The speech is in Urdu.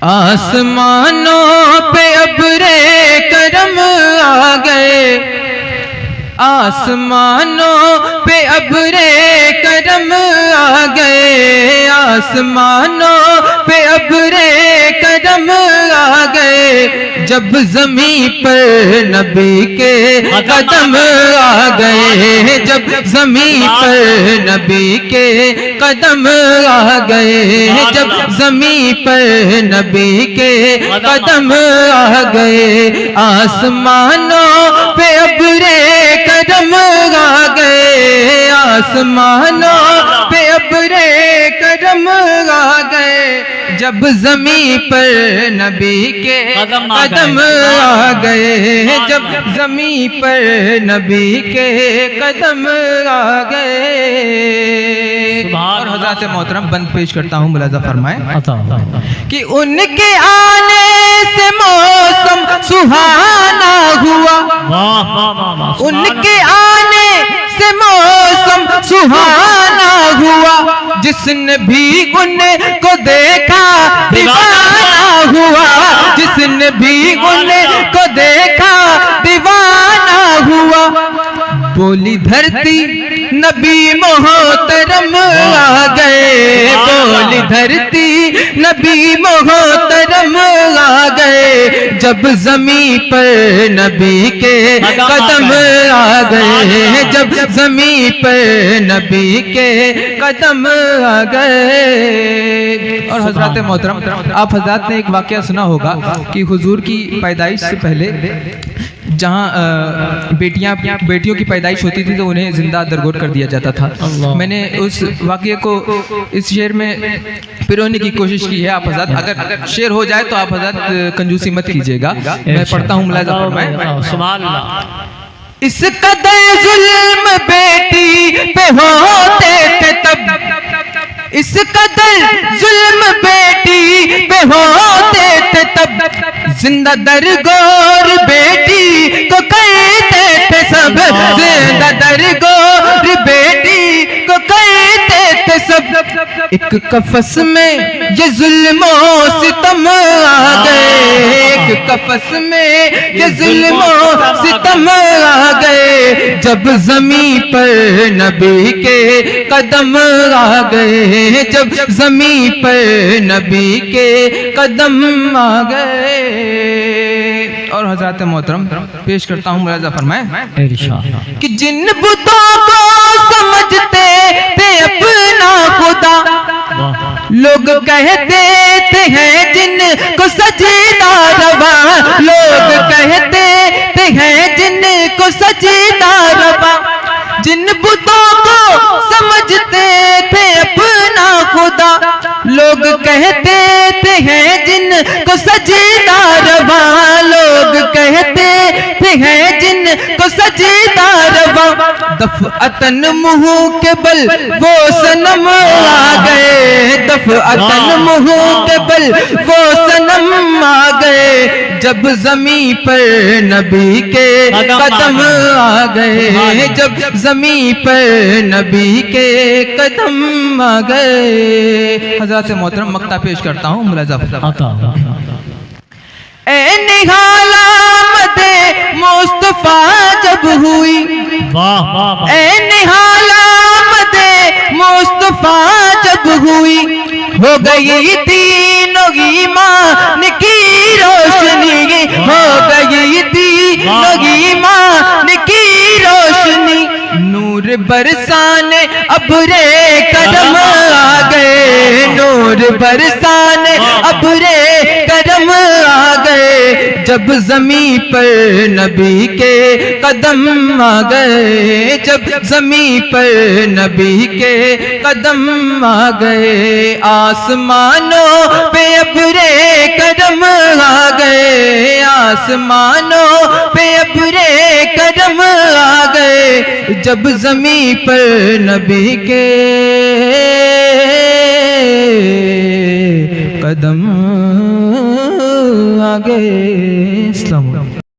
آسمانوں پہ ابرے کرم آ گئے، آسمانوں پہ ابرے کرم آ گئے، آسمانوں پہ ابرے کرم آ گئے، جب زمین پر نبی کے قدم آ گئے، جب زمین پر نبی کے قدم آ گئے، جب زمین پر نبی کے قدم آ گئے، آسمانوں پہ ابرے کرم آ گئے، آسمانوں پہ ابرے کرم آ گئے، جب زمین پر نبی کے قدم آ گئے، جب زمین پر نبی کے قدم آ گئے۔ اور حضرات محترم بند پیش کرتا ہوں، ملاحظہ فرمائیں کہ ان کے آنے سے موسم سہانا ہوا، ان کے آنے سے موسم سہانا ہوا، جس نے بھی ان کو دیکھا دیوانہ ہوا، جس نے بھی ان کو دیکھا دیوانہ ہوا، بولی دھرتی نبی محترم آ گئے، بولی دھرتی نبی محترم آ گئے، جب زمین پر نبی کے قدم آ گئے، جب زمین پر نبی کے قدم آ گئے۔ اور حضرات محترم، آپ حضرات نے ایک واقعہ سنا ہوگا کہ حضور کی پیدائش سے پہلے جہاں بیٹیوں کی پیدائش ہوتی تھی تو انہیں زندہ درگور کر دیا جاتا تھا۔ میں نے اس واقعے کو اس شعر میں پرونے کی کوشش کی ہے۔ آپ حضرات اگر شعر ہو جائے تو آپ حضرات کنجوسی مت کیجیے گا، میں پڑھتا ہوں، ملاحظہ فرمائیں۔ سبحان اللہ۔ اس قدر ظلم بیٹی پہ ہوتے تھے تب، اس قدر ظلم بیٹی پہ ہوتے تھے تب، زندہ درگور بیٹی کو کہتے تھے سب، زندہ درگور بیٹی کو کہتے تھے سب، ایک قفس میں یہ ظلم و ستم آ گئے، ایک قفس میں یہ ظلم و ستم آ گئے، جب زمین پر نبی کے قدم آ گئے، جب زمین پر نبی کے قدم آ گئے۔ اور حضرات محترم پیش کرتا ہوں، ملاحظہ فرمائیں کہ جن بتوں کو سمجھتے تھے اپنا خدا، لوگ کہتے تھے ہیں جن کو سجدہ روا، لوگ کہتے تھے ہیں جن کو سجدہ روا، جن بتوں کو سمجھتے تھے اپنا خدا، لوگ کہتے تھے ہیں جن کو سجدہ روا، لوگ کہتے تھے ہیں جن کو سجدہ روا، دفعتاً منہ کے بل وہ صنم آ گئے، دفعتاً منہ کے بل وہ صنم آ گئے، جب زمین پر نبی کے قدم آ گئے، جب زمین پر نبی کے قدم آ گئے۔ حضرات محترم مقطع پیش کرتا ہوں، ملاحظہ فرمائیں۔ اے نہال آمد مصطفیٰ جب ہوئی، اے نہال آمد مصطفیٰ جب ہوئی، ہو گئی تینوں ایمان کی روشنی، ہو گئی تینوں ایمان کی روشنی، نور برسانے ابرے کرم آ گئے، نور برسانے ابرے کرم آ گئے، جب زمین پر نبی کے قدم آ گئے، جب زمین پر نبی کے قدم آ گئے، آسمانوں پہ ابرے کرم آ گئے، آسمانوں پہ ابرے کرم آ گئے، جب زمین پر نبی کے قدم آ گئے۔ اسلام